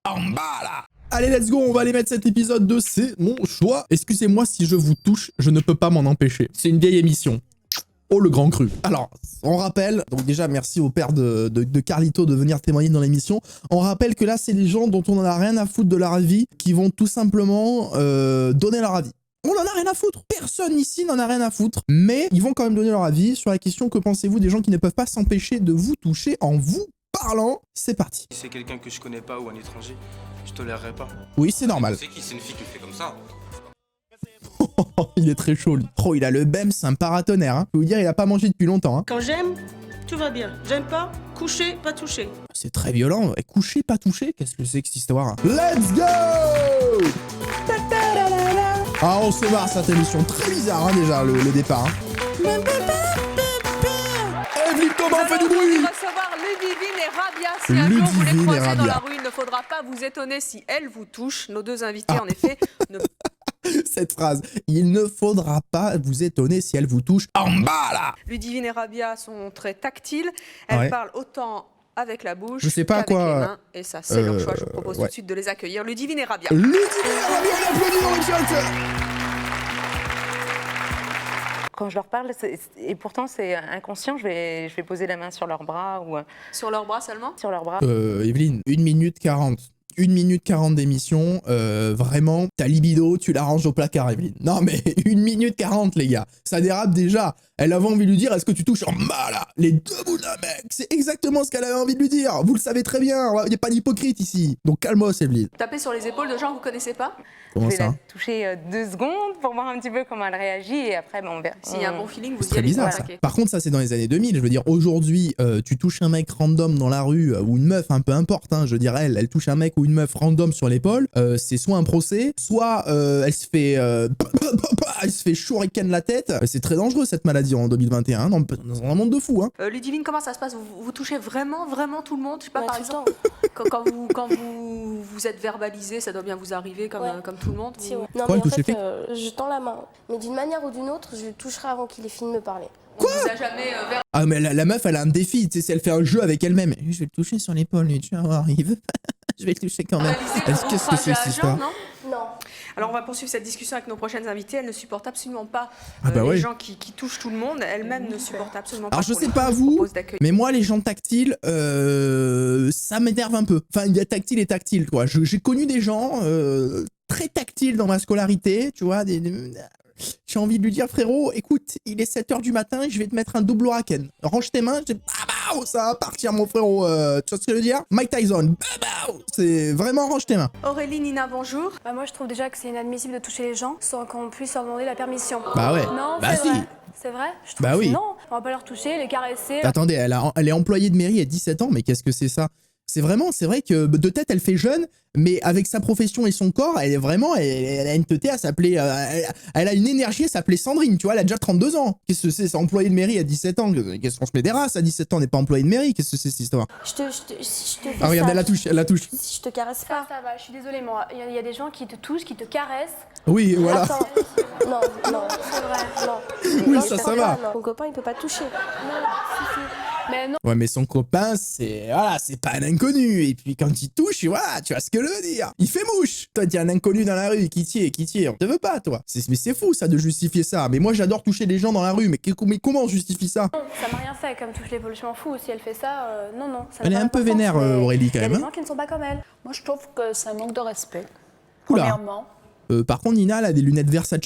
En bas là. Allez, let's go, on va aller mettre cet épisode de C'est mon choix. Excusez-moi si je vous touche, je ne peux pas m'en empêcher. C'est une vieille émission. Oh, le grand cru. Alors, on rappelle, donc déjà merci au père de Carlito de venir témoigner dans l'émission. On rappelle que là, c'est les gens dont on en a rien à foutre de leur avis qui vont tout simplement donner leur avis. On en a rien à foutre. Personne ici n'en a rien à foutre. Mais ils vont quand même donner leur avis sur la question que pensez-vous des gens qui ne peuvent pas s'empêcher de vous toucher en vous parlant. C'est parti. Si c'est quelqu'un que je connais pas ou un étranger, je tolérerai pas. Oui, c'est normal. C'est qui? C'est une fille qui fait comme ça. Il est très chaud, lui. Oh, il a le BEM, c'est un paratonnerre. Hein. Je peux vous dire, il a pas mangé depuis longtemps. Hein. Quand j'aime, tout va bien. J'aime pas, coucher, pas toucher. C'est très violent. Coucher, pas toucher. Qu'est-ce que c'est que cette histoire hein. Let's go. Ah, on se marre cette émission. Très bizarre, hein, déjà, le départ. Hein. Evelyne Thomas fait du bruit. Recevoir Ludivine et Rabia. Si un jour vous les croisez dans la rue, il ne faudra pas vous étonner si elles vous touchent. Nos deux invités, en effet, ne... Cette phrase, il ne faudra pas vous étonner si elle vous touche en bas là. Ludivine et Rabia sont très tactiles. Elles parlent autant avec la bouche qu'avec les mains. Et ça, c'est leur choix. Je vous propose tout de suite de les accueillir. Ludivine et Rabia. Ludivine et Rabia, on applaudit dans le chat. Quand je leur parle, et pourtant c'est inconscient, je vais poser la main sur leurs bras ou... Sur leurs bras seulement? Sur leurs bras. Evelyne, 1 minute 40. 1 minute 40 d'émission, vraiment, ta libido, tu la ranges au placard, Evelyne. Non mais 1 minute 40, les gars, ça dérape déjà. Elle avait envie de lui dire, est-ce que tu touches en bas, là? Les deux bouts d'un mec, c'est exactement ce qu'elle avait envie de lui dire. Vous le savez très bien, il n'y a pas d'hypocrite ici. Donc calmos, Evelyne. Tapez sur les épaules de gens que vous connaissez pas? Comment ça? Je vais la toucher 2 secondes pour voir un petit peu comment elle réagit et après, on verra. S'il y a un bon feeling, vous C'est y très allez. bizarre, ça. Par contre, ça, c'est dans les années 2000. Je veux dire, aujourd'hui, tu touches un mec random dans la rue ou une meuf, peu importe. Hein, je veux dire, elle touche un mec ou une meuf random sur l'épaule. C'est soit un procès, soit elle se fait shuriken la tête. C'est très dangereux, cette maladie en 2021. Dans un monde de fou. Hein. Ludivine, comment ça se passe? Vous touchez vraiment tout le monde? Je sais pas, par exemple, quand vous êtes verbalisé, ça doit bien vous arriver comme tout le monde. Si, ouais. Non, mais en fait, je tends la main. Mais d'une manière ou d'une autre, je le toucherai avant qu'il ait fini de me parler. Quoi? On vous a jamais Ah, mais la meuf, elle a un défi. Tu sais, elle fait un jeu avec elle-même. Je vais le toucher sur l'épaule, tu vas voir, il veut pas. Je vais le toucher quand même. Qu'est-ce que c'est cette histoire? Non. Alors on va poursuivre cette discussion avec nos prochaines invitées. Elles ne supportent absolument pas les gens qui touchent tout le monde. Elles-mêmes ne supportent absolument pas. Alors je sais pas vous, mais moi les gens tactiles, ça m'énerve un peu. Enfin, il y a tactile et tactile quoi. J'ai connu des gens très tactiles dans ma scolarité, tu vois, j'ai envie de lui dire frérot, écoute, il est 7h du matin, je vais te mettre un double huracan. Range tes mains, ça va partir mon frérot, tu vois ce que je veux dire? Mike Tyson, c'est vraiment range tes mains. Aurélie, Nina, bonjour. Bah moi je trouve déjà que c'est inadmissible de toucher les gens sans qu'on puisse leur demander la permission. Bah ouais. Non, bah c'est si. vrai. C'est vrai? Je trouve Bah oui. Non, on va pas leur toucher, les caresser. Attendez, elle est employée de mairie à 17 ans, mais qu'est-ce que c'est ça? C'est vrai que de tête elle fait jeune, mais avec sa profession et son corps, elle est vraiment, elle a une teuté à s'appeler, elle a une énergie à s'appeler Sandrine, tu vois, elle a déjà 32 ans. Qu'est-ce que c'est employée de mairie à 17 ans? Qu'est-ce qu'on se met des races à 17 ans, on n'est pas employé de mairie, qu'est-ce que c'est cette histoire? Si je te fais Ah regarde, ça, elle la touche. Si je te caresse pas. Ça va, je suis désolée moi. Il y a des gens qui te touchent, qui te caressent. Oui, voilà. Attends. Non, C'est vrai. non. Oui, Non, ça je va. non. Ton copain, il peut pas te toucher. Mais non. Ouais, mais son copain, c'est pas un inconnu. Et puis quand il touche, voilà, tu vois ce que je veux dire. Il fait mouche. Toi, t'es un inconnu dans la rue, qui t'y est, on te veut pas, toi. Mais c'est fou, ça, de justifier ça. Mais moi, j'adore toucher les gens dans la rue. Mais comment on justifie ça? Ça m'a rien fait comme touche l'épaule, je m'en fous. Si elle fait ça, non. Ça Elle est un peu vénère, Aurélie, quand même. Il y a des gens qui ne sont pas comme elle. Moi, je trouve que c'est un manque de respect. Oula. Premièrement. Par contre, Nina, elle a des lunettes Versace.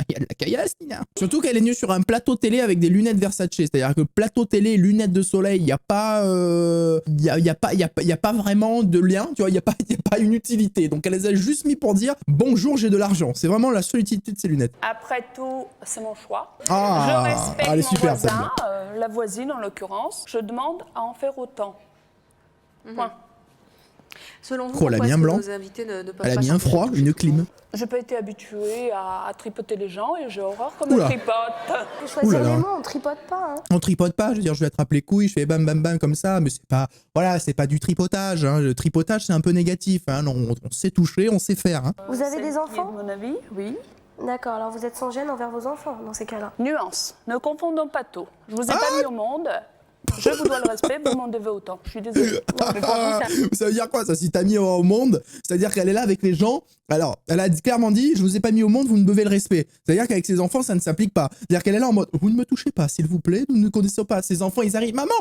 Il y a de la caillasse, Nina. Surtout qu'elle est venue sur un plateau télé avec des lunettes Versace. C'est-à-dire que plateau télé, lunettes de soleil, il n'y a pas, y a pas vraiment de lien. Tu vois, il y a pas une utilité. Donc elle les a juste mis pour dire bonjour, j'ai de l'argent. C'est vraiment la seule utilité de ces lunettes. Après tout, c'est mon choix. Ah, je respecte elle est mon super, voisin, la voisine en l'occurrence. Je demande à en faire autant. Point. Selon vous, Oh, elle a mis un blanc. nos invités ne peuvent Elle a pas mis un froid, s'empêcher de une toucher tout le clim. monde? Je peux être habituée à tripoter les gens et j'ai horreur comme Oula. on tripote. Faut choisir Oulala. les mots, on tripote pas. Hein. On tripote pas, je veux dire, je vais attraper les couilles, je fais bam bam bam comme ça, mais c'est pas, voilà, c'est pas du tripotage. Hein. Le tripotage, c'est un peu négatif. Hein. On sait toucher, on sait faire. Hein. Vous avez C'est des ce qui est enfants? de mon avis, oui. D'accord, alors vous êtes sans gêne envers vos enfants dans ces cas-là. Nuance. Ne confondons pas tout. Je vous ai pas mis au monde. Je vous dois le respect, vous m'en devez autant. Je suis désolée. Ça veut dire quoi ça? Si t'as mis au monde, c'est-à-dire qu'elle est là avec les gens. Alors, elle a clairement dit, je vous ai pas mis au monde, vous me devez le respect. C'est-à-dire qu'avec ses enfants, ça ne s'applique pas. C'est-à-dire qu'elle est là en mode, vous ne me touchez pas, s'il vous plaît, nous ne connaissons pas. Ses enfants, ils arrivent, maman,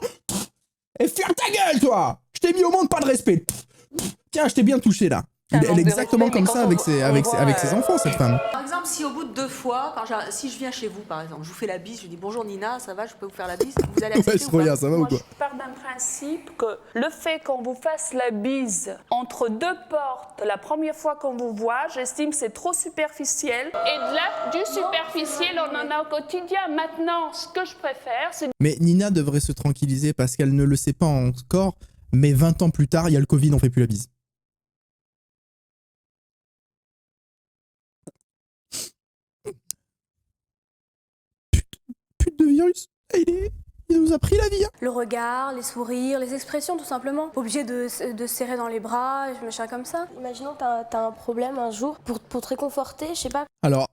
et ferme ta gueule, toi. Je t'ai mis au monde, pas de respect. Tiens, je t'ai bien touché là. Elle est exactement comme ça avec ses enfants, cette femme. Par exemple, si au bout de 2 fois, si je viens chez vous, par exemple, je vous fais la bise, je dis bonjour Nina, ça va, je peux vous faire la bise, vous allez accepter ou pas? Ça va ou quoi? Je pars d'un principe que le fait qu'on vous fasse la bise entre 2 portes la première fois qu'on vous voit, j'estime que c'est trop superficiel. Et de là, du superficiel, on en a au quotidien. Maintenant, ce que je préfère, c'est... Mais Nina devrait se tranquilliser parce qu'elle ne le sait pas encore, mais 20 ans plus tard, il y a le Covid, on fait plus la bise. De virus. Il nous a pris la vie. Hein. Le regard, les sourires, les expressions tout simplement. Obligé de serrer dans les bras, machin comme ça. Imaginons que t'as un problème un jour, pour te réconforter, je sais pas. Alors,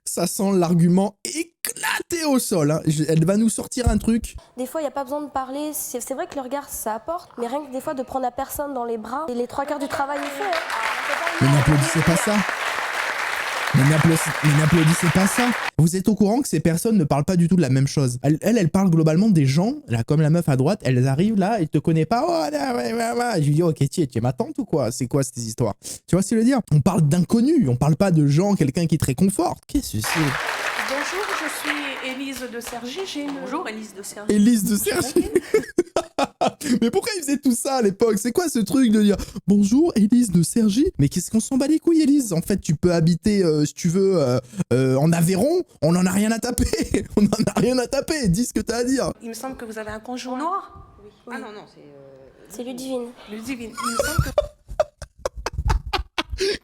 ça sent l'argument éclaté au sol. Hein. Elle va nous sortir un truc. Des fois, il n'y a pas besoin de parler. C'est vrai que le regard, ça apporte. Mais rien que des fois, de prendre la personne dans les bras, et les 3/4 du travail est fait. Hein. Mais n'applaudissez pas ça. Mais n'applaudissez pas ça. Vous êtes au courant que ces personnes ne parlent pas du tout de la même chose. Elle parle globalement des gens, là, comme la meuf à droite, elles arrivent là, elles te connaissent pas. Oh, là, ouais. Je lui dis, ok, tu es ma tante ou quoi? C'est quoi ces histoires? Tu vois ce que je veux dire? On parle d'inconnus, on parle pas de gens, quelqu'un qui te réconforte. Qu'est-ce que c'est? Bonjour, je suis Élise de Cergy. Bonjour Élise de Cergy. Élise de Cergy. Mais pourquoi ils faisaient tout ça à l'époque? C'est quoi ce truc de dire bonjour Élise de Cergy? Mais qu'est-ce qu'on s'en bat les couilles, Élise? En fait, tu peux habiter, si tu veux, en Aveyron, on en a rien à taper. On en a rien à taper. Dis ce que t'as à dire. Il me semble que vous avez un conjoint Noir? Oui. Ah non, C'est Ludivine. Ludivine. Il me semble que...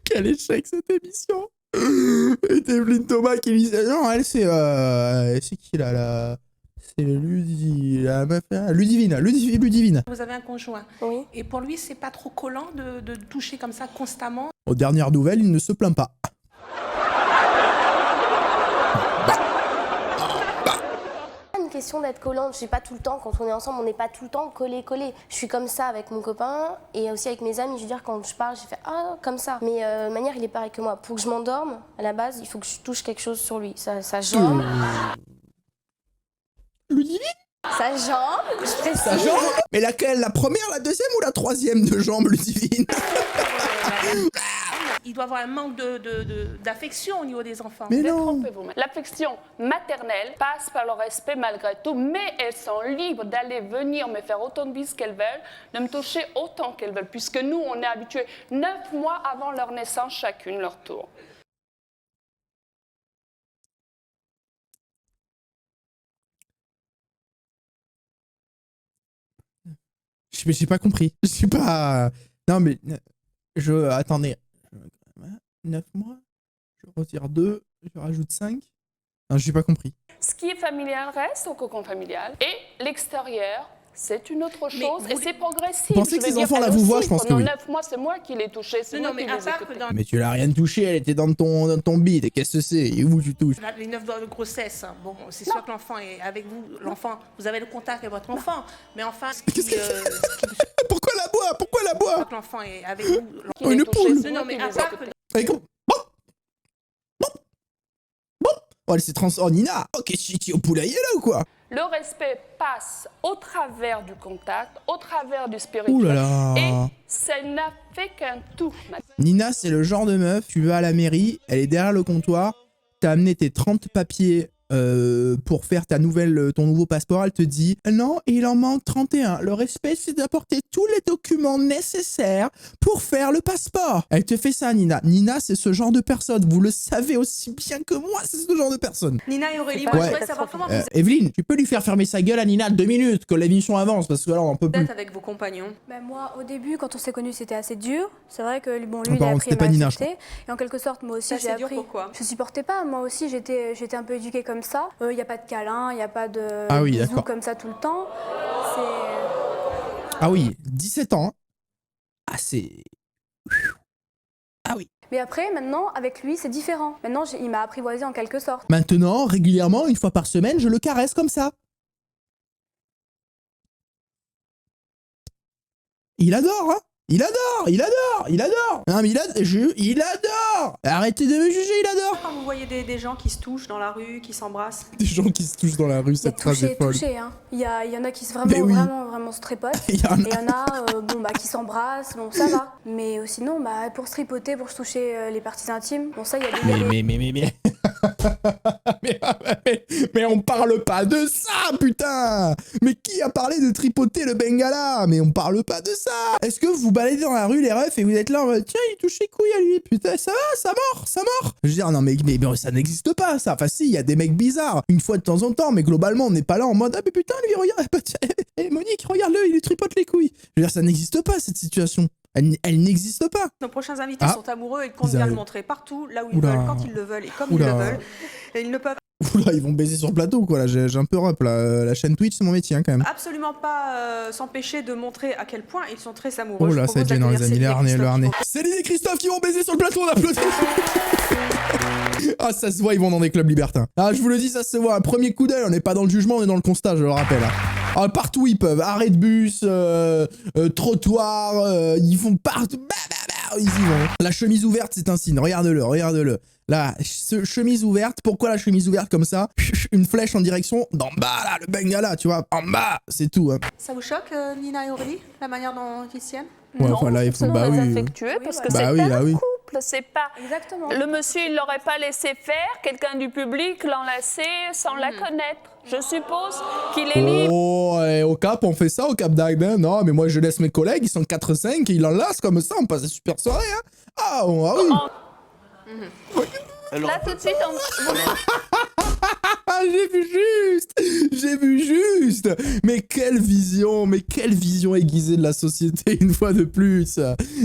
Quel échec cette émission. Et Evelyne Thomas qui lui dit non, elle c'est qui là c'est Ludivine. Vous avez un conjoint. Oui. Et pour lui, c'est pas trop collant de toucher comme ça constamment? Aux dernières nouvelles, il ne se plaint pas. Une question d'être collante, je sais pas tout le temps, quand on est ensemble, on n'est pas tout le temps collé. Je suis comme ça avec mon copain et aussi avec mes amis. Je veux dire, quand je parle, je fais ah, comme ça. Mais de manière, il est pareil que moi. Pour que je m'endorme, à la base, il faut que je touche quelque chose sur lui. Sa jambe. Ludivine? Sa jambe, je précise. Sa jambe? Mais laquelle? La première, la deuxième ou la troisième de jambe, Ludivine? Il doit avoir un manque d'affection au niveau des enfants. Mais non. L'affection maternelle passe par le respect malgré tout, mais elles sont libres d'aller venir me faire autant de bises qu'elles veulent, de me toucher autant qu'elles veulent, puisque nous, on est habitués 9 mois avant leur naissance, chacune leur tour. J'ai pas compris. J'ai pas... Non, mais... Attendez. 9 mois, je retire 2, je rajoute 5. Non, j'ai pas compris. Ce qui est familial reste au cocon familial. Et l'extérieur, c'est une autre chose. Et c'est progressif. Vous pensez que ces enfants-là vous voient? Je pense que oui. Pendant 9 mois, c'est moi qui les touchais. Non, mais à part que dans... Mais tu l'as rien touché, elle était dans ton bide. Qu'est-ce que c'est? Et où tu touches? Les 9 mois de grossesse, hein. Bon, c'est sûr que l'enfant est avec vous. L'enfant, vous avez le contact avec votre enfant. Mais enfin, Pourquoi la bois? Pourquoi la bois? L'enfant est avec vous. Oh, une poule. Non, mais à part que... Oh, elle s'est transformée. Oh, Nina! Oh, qu'est-ce que tu es au poulailler là ou quoi? Le respect passe au travers du contact, au travers du spirituel. Ouh là là. Et ça n'a fait qu'un tout. Nina, c'est le genre de meuf, tu vas à la mairie, elle est derrière le comptoir, t'as amené tes 30 papiers pour faire ton nouveau passeport, elle te dit non, il en manque 31. Le respect, c'est d'apporter tous les documents nécessaires pour faire le passeport. Elle te fait ça, Nina. Nina, c'est ce genre de personne. Vous le savez aussi bien que moi, c'est ce genre de personne. Nina et Aurélie, moi je voudrais savoir comment vous Evelyne, tu peux lui faire fermer sa gueule à Nina 2 minutes, que l'émission avance, parce que là, on en peut plus. êtes avec vos compagnons? Ben moi, au début, quand on s'est connus, c'était assez dur. C'est vrai que bon, lui, Oh, il a pardon, appris c'était à pas Nina, m'accepter. Et en quelque sorte, moi aussi, j'ai C'est dur, appris. pourquoi? Je supportais pas. Moi aussi, j'étais un peu éduquée comme ça. Il n'y a pas de câlin, il n'y a pas de bisous comme ça tout le temps. Ah oui, 17 ans. Ah, c'est... Ah oui. Mais après, maintenant, avec lui, c'est différent. Maintenant, il m'a apprivoisé en quelque sorte. Maintenant, régulièrement, une fois par semaine, je le caresse comme ça. Il adore, hein. Il adore. Non mais il adore. Arrêtez de me juger, il adore. Quand vous voyez des gens qui se touchent dans la rue, qui s'embrassent. Des gens qui se touchent dans la rue, cette phrase est folle. Touché, hein. Il y en a qui se vraiment se tripotent. Et il y en a qui s'embrassent, bon ça va. Mais sinon, pour se tripoter, pour se toucher les parties intimes, bon ça il y a des... Mais on parle pas de ça, putain. Mais qui a parlé de tripoter le Bengala? Mais on parle pas de ça. Est-ce que vous baladez dans la rue, les refs, et vous êtes là en mode tiens, il touche les couilles à lui, putain, ça va, ça mord. Je veux dire, non mais ça n'existe pas, ça. Enfin si, il y a des mecs bizarres, une fois de temps en temps, mais globalement, on n'est pas là en mode ah mais putain, lui, regarde, Monique, regarde-le, il lui tripote les couilles. Je veux dire, ça n'existe pas, cette situation. Elle n'existe pas. Nos prochains invités sont amoureux et comptent bien le montrer partout, là où ils veulent, quand ils le veulent et comme ils le veulent. Et ils ne peuvent Oula, ils vont baiser sur le plateau, quoi. Là, j'ai un peu rep, là. La chaîne Twitch, c'est mon métier, hein, quand même. absolument pas s'empêcher de montrer à quel point ils sont très amoureux. Oh là, ça va être gênant, les amis. Le harnais. Céline et Christophe qui vont baiser sur le plateau, on applaudit. Ah, ça se voit, ils vont dans des clubs libertins. Ah, je vous le dis, ça se voit. Un premier coup d'œil, on n'est pas dans le jugement, on est dans le constat, je le rappelle. Ah, partout ils peuvent. Arrêt de bus, trottoir, ils font partout. Ils y vont. La chemise ouverte, c'est un signe. Regarde-le. Là, chemise ouverte. Pourquoi la chemise ouverte comme ça? Une flèche en direction d'en bas, là, le Bengala, tu vois. En bas, c'est tout. Hein. Ça vous choque, Nina et Aurélie, la manière dont ils tiennent? Ouais, non, voilà, il faut affectueux parce que c'est un couple, c'est pas... Exactement. Le monsieur, il l'aurait pas laissé faire, quelqu'un du public l'enlacer sans la connaître. Je suppose qu'il est libre. Oh, au Cap, on fait ça, au Cap d'Agde. Non, mais moi, je laisse mes collègues, ils sont 4-5, et ils l'enlacent comme ça, on passe une super soirée, hein. Ah oui. Alors... Là, tout de suite, J'ai vu juste. Mais quelle vision aiguisée de la société, une fois de plus.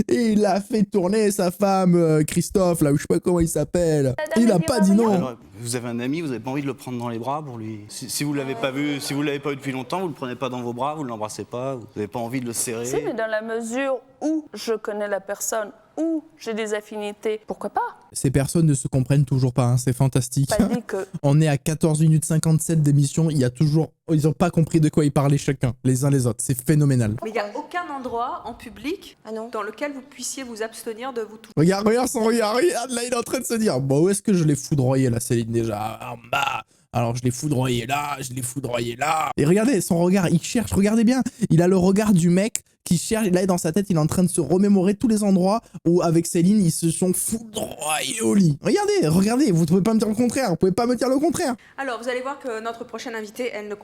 Et il a fait tourner sa femme, Christophe, là, où je sais pas comment il s'appelle. Il a pas dit non. Alors, vous avez un ami, vous avez pas envie de le prendre dans les bras pour lui... Si vous l'avez pas vu, si vous l'avez pas vu depuis longtemps, vous le prenez pas dans vos bras, vous l'embrassez pas, vous avez pas envie de le serrer. Si, mais dans la mesure où je connais la personne, où j'ai des affinités, pourquoi pas? Ces personnes ne se comprennent toujours pas, hein, c'est fantastique. Pas dit que... On est à 14 minutes 57 d'émission, ils ont pas compris de quoi ils parlaient chacun, les uns les autres, c'est phénoménal. Mais il n'y a aucun endroit en public dans lequel vous puissiez vous abstenir de vous toucher. Regarde son regard, regarde, là il est en train de se dire, bon où est-ce que je l'ai foudroyé là, Céline, déjà en bas. Alors je l'ai foudroyé là. Et regardez son regard, il cherche, regardez bien, il a le regard du mec qui cherche, là dans sa tête il est en train de se remémorer tous les endroits où avec Céline ils se sont foudroyés au lit. Regardez, vous pouvez pas me dire le contraire, Alors vous allez voir que notre prochaine invitée, elle ne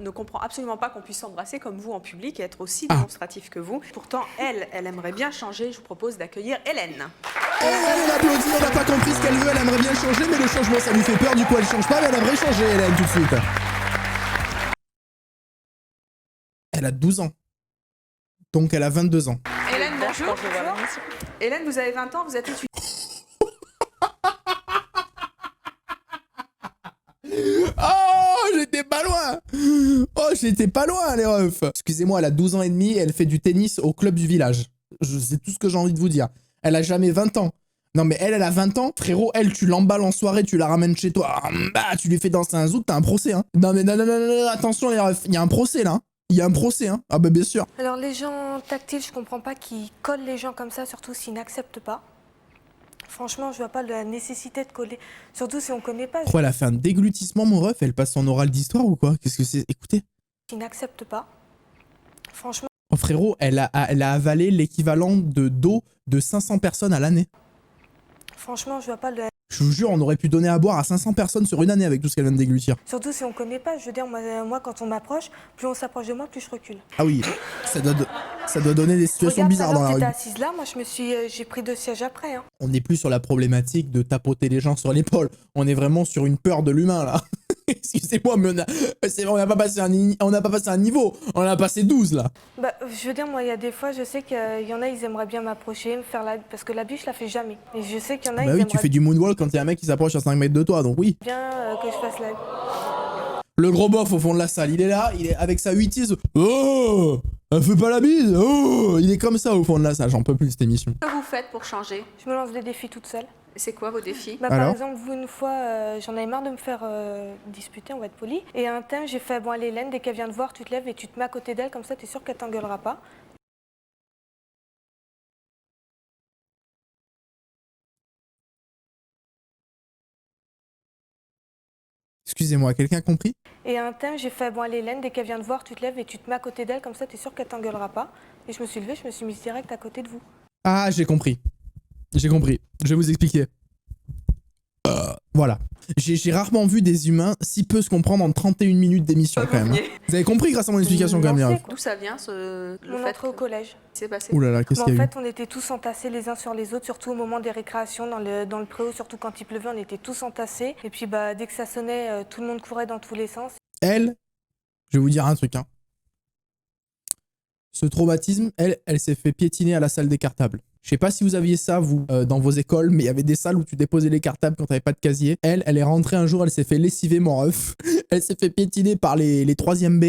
comprend absolument pas qu'on puisse s'embrasser comme vous en public et être aussi démonstratif que vous. Pourtant elle aimerait bien changer, je vous propose d'accueillir Hélène. On applaudit, on n'a pas compris ce qu'elle veut, elle aimerait bien changer mais le changement ça lui fait peur, du coup elle change pas mais elle aimerait changer Hélène tout de suite. Elle a 12 ans. Donc elle a 22 ans. Hélène, bonjour. Hélène, vous avez 20 ans, vous êtes étudiante. Oh, j'étais pas loin, les refs. Excusez-moi, elle a 12 ans et demi et elle fait du tennis au club du village. C'est tout ce que j'ai envie de vous dire. Elle a jamais 20 ans. Non mais elle a 20 ans, frérot, tu l'emballes en soirée, tu la ramènes chez toi, tu lui fais danser un zouk, t'as un procès, hein. Non, attention les refs, il y a un procès là. Il y a un procès, hein. Ah bah bien sûr. Alors les gens tactiles, je comprends pas qu'ils collent les gens comme ça, surtout s'ils n'acceptent pas. Franchement, je vois pas la nécessité de coller, surtout si on connaît pas. Elle a fait un déglutissement, mon ref, elle passe en oral d'histoire ou quoi? Qu'est-ce que c'est? Écoutez. S'ils n'acceptent pas, franchement... Oh frérot, elle a avalé l'équivalent d'eau de 500 personnes à l'année. Franchement, je vois pas le... Je vous jure, on aurait pu donner à boire à 500 personnes sur une année avec tout ce qu'elle vient de déglutir. Surtout si on connaît pas, je veux dire, moi quand on m'approche, plus on s'approche de moi, plus je recule. Ah oui, ça doit donner des situations bizarres dans la rue. Regarde, assise là, moi j'ai pris 2 sièges après. Hein. On n'est plus sur la problématique de tapoter les gens sur l'épaule. On est vraiment sur une peur de l'humain là. Excusez-moi, mais on n'a pas passé un niveau, on a passé 12 là. Bah, je veux dire, moi il y a des fois, je sais qu'il y en a, ils aimeraient bien m'approcher, me faire parce que la bille, je la fais jamais. Et je sais qu'il y en a, bah oui, tu fais du moonwalk quand il y a un mec qui s'approche à 5 mètres de toi, donc oui. Bien que je fasse la... Le gros bof au fond de la salle, il est là, il est avec sa 8 Oh, elle fait pas la bise. Oh, il est comme ça au fond de la salle, j'en peux plus de cette émission. Que vous faites pour changer? Je me lance des défis toute seule. C'est quoi vos défis? Par exemple, vous, une fois, j'en avais marre de me faire disputer, on va être poli. Et à un thème, j'ai fait, bon allez Hélène, dès qu'elle vient te voir, tu te lèves et tu te mets à côté d'elle, comme ça t'es sûr qu'elle t'engueulera pas. Excusez-moi, quelqu'un a compris? Et à un thème, j'ai fait, bon allez Hélène, dès qu'elle vient te voir, tu te lèves et tu te mets à côté d'elle, comme ça t'es sûr qu'elle t'engueulera pas. Et je me suis levée, je me suis mise direct à côté de vous. Ah, j'ai compris. J'ai compris. Je vais vous expliquer. Voilà. J'ai rarement vu des humains si peu se comprendre en 31 minutes d'émission quand même. Vous avez compris grâce à mon explication quand même. D'où ça vient le fait au collège. C'est passé. Ouh là là, qu'est-ce qu'il y a eu? En fait, on était tous entassés les uns sur les autres, surtout au moment des récréations dans le préau, surtout quand il pleuvait, on était tous entassés. Et puis bah dès que ça sonnait, tout le monde courait dans tous les sens. Elle, je vais vous dire un truc. Hein. Ce traumatisme, elle s'est fait piétiner à la salle des cartables. Je sais pas si vous aviez ça, vous, dans vos écoles, mais il y avait des salles où tu déposais les cartables quand t'avais pas de casier. Elle est rentrée un jour, elle s'est fait lessiver, mon ref. Elle s'est fait piétiner par les 3e B,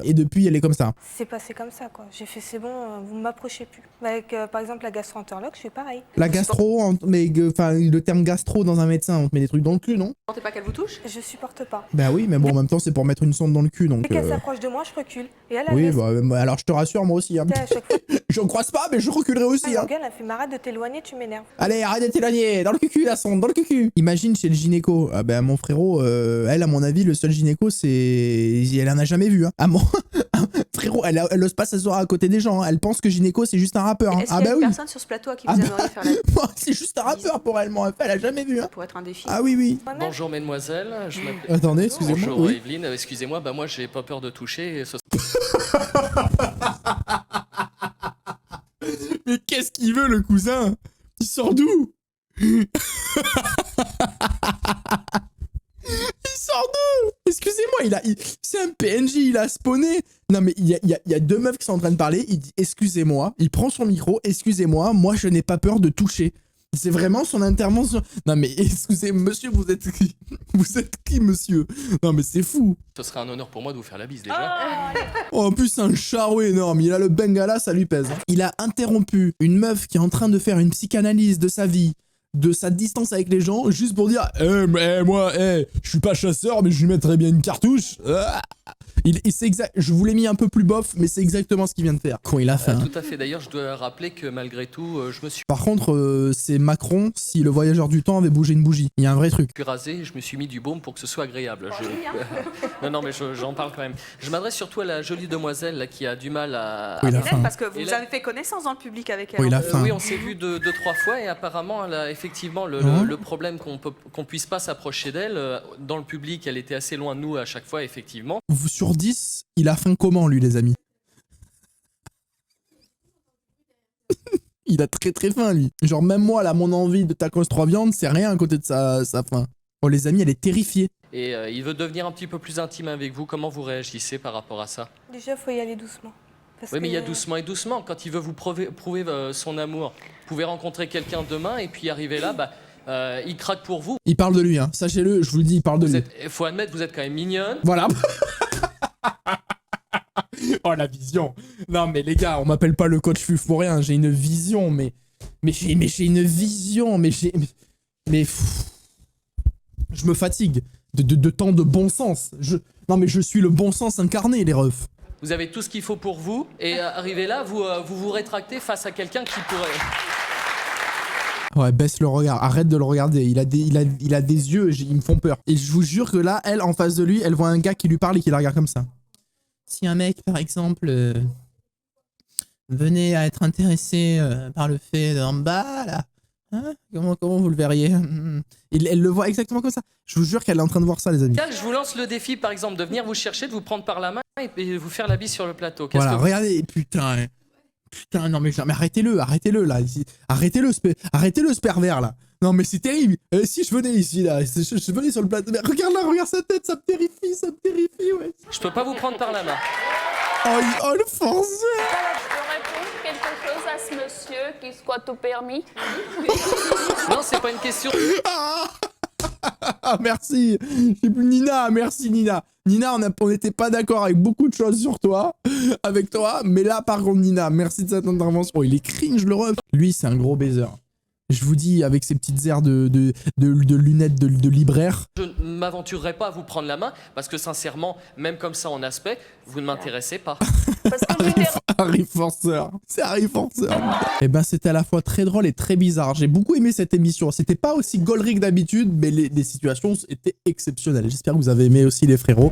et depuis, elle est comme ça. C'est passé comme ça, quoi. J'ai fait, c'est bon, vous ne m'approchez plus. Avec, par exemple, la gastro-entérologue, je fais pareil. La gastro, mais enfin, le terme gastro dans un médecin, on te met des trucs dans le cul, non? Vous sentez pas qu'elle vous touche? Je supporte pas. Bah oui, mais bon, en même temps, c'est pour mettre une sonde dans le cul, donc... Dès qu'elle s'approche de moi, je recule. Et elle, oui, bah, alors je te rassure, moi aussi. Hein. J'en croise pas, mais je reculerai aussi. Hein. Elle fait arrête de t'éloigner, tu m'énerves. Allez, arrête de t'éloigner, dans le cucu la sonde, dans le cucu. Imagine chez le gynéco, ah ben mon frérot, elle à mon avis, le seul gynéco c'est... Elle en a jamais vu. Hein. Ah mon... frérot, elle ose pas s'asseoir à côté des gens, hein. Elle pense que gynéco c'est juste un rappeur. Hein. Est-ce qu'il y a une personne sur ce plateau à qui vous aimeriez faire la... C'est juste un rappeur pour elle, moi, elle a jamais vu. Hein. Pour être un défi. Ah oui, oui. Bonjour mesdemoiselles, je m'appelle... Attendez, excusez-moi. Bonjour oui. Evelyne, excusez-moi, bah moi j'ai pas peur de toucher. Mais qu'est-ce qu'il veut le cousin? Il sort d'où? Il sort d'où? Excusez-moi, c'est un PNJ, il a spawné. Non mais il y a deux meufs qui sont en train de parler, il dit excusez-moi, il prend son micro, excusez-moi, moi je n'ai pas peur de toucher. C'est vraiment son intervention. Non mais excusez, monsieur, vous êtes qui? Vous êtes qui, monsieur? Non mais c'est fou. Ce serait un honneur pour moi de vous faire la bise déjà. Oh, en plus c'est un charou énorme, il a le bengala, ça lui pèse. Il a interrompu une meuf qui est en train de faire une psychanalyse de sa vie, de sa distance avec les gens, juste pour dire moi, je suis pas chasseur, mais je lui mettrais bien une cartouche. C'est exact. Je vous l'ai mis un peu plus bof, mais c'est exactement ce qu'il vient de faire. Quand il a fait. Tout à fait. D'ailleurs, je dois rappeler que malgré tout, je me suis. Par contre, c'est Macron si le voyageur du temps avait bougé une bougie. Il y a un vrai truc. Je suis rasé, je me suis mis du baume pour que ce soit agréable. Non, mais j'en parle quand même. Je m'adresse surtout à la jolie demoiselle là, qui a du mal à. Oui, parce que vous avez fait connaissance dans le public avec elle. Oui, oui, on s'est vu deux, trois fois et apparemment, elle a effectivement le problème qu'on puisse pas s'approcher d'elle. Dans le public, elle était assez loin de nous à chaque fois, effectivement. Sur 10, il a faim comment, lui, les amis? Il a très très faim, lui. Genre, même moi, là, mon envie de tacos 3 viandes, c'est rien à côté de sa faim. Oh, les amis, elle est terrifiée. Et il veut devenir un petit peu plus intime avec vous. Comment vous réagissez par rapport à ça? Déjà, il faut y aller doucement. Oui, mais il y a doucement et doucement. Quand il veut vous prouver son amour, vous pouvez rencontrer quelqu'un demain et puis arriver là, il craque pour vous. Il parle de lui, hein. Sachez-le, je vous le dis, il parle de lui. Il faut admettre, vous êtes quand même mignonne. Voilà. Oh, la vision. Non, mais les gars, on m'appelle pas le coach FUF pour rien. J'ai une vision, mais j'ai une vision, mais je me fatigue de tant de bon sens. Non, mais je suis le bon sens incarné, les refs. Vous avez tout ce qu'il faut pour vous, et arrivé là, vous rétractez face à quelqu'un qui pourrait... Ouais, baisse le regard, arrête de le regarder, il a des yeux, ils me font peur. Et je vous jure que là, elle, en face de lui, elle voit un gars qui lui parle et qui la regarde comme ça. Si un mec, par exemple, venait à être intéressé par le fait d'en bas, là, hein, comment vous le verriez? Elle le voit exactement comme ça. Je vous jure qu'elle est en train de voir ça, les amis. Je vous lance le défi, par exemple, de venir vous chercher, de vous prendre par la main et de vous faire la bise sur le plateau. Voilà, regardez, putain, non mais arrêtez-le là, arrêtez-le ce pervers là. Non mais c'est terrible. Si je venais ici là, je venais sur le plateau, mais regarde là, regarde sa tête, ça me terrifie, ouais. Je peux pas vous prendre par la main. Oh le forcé. Je peux répondre quelque chose à ce monsieur qui soit tout permis? Non, c'est pas une question. Ah merci. Nina, merci Nina. Nina, on n'était pas d'accord avec beaucoup de choses sur toi, avec toi, mais là par contre Nina, merci de cette intervention. Oh, il est cringe le ref. Lui c'est un gros baiser. Je vous dis, avec ces petites airs de lunettes de libraire. Je ne m'aventurerai pas à vous prendre la main parce que sincèrement, même comme ça en aspect, vous ne m'intéressez pas. Harry Forcer. C'est Harry Forcer. Et ben c'était à la fois très drôle et très bizarre. J'ai beaucoup aimé cette émission. C'était pas aussi gaulerie que d'habitude, mais les situations étaient exceptionnelles. J'espère que vous avez aimé aussi les frérots.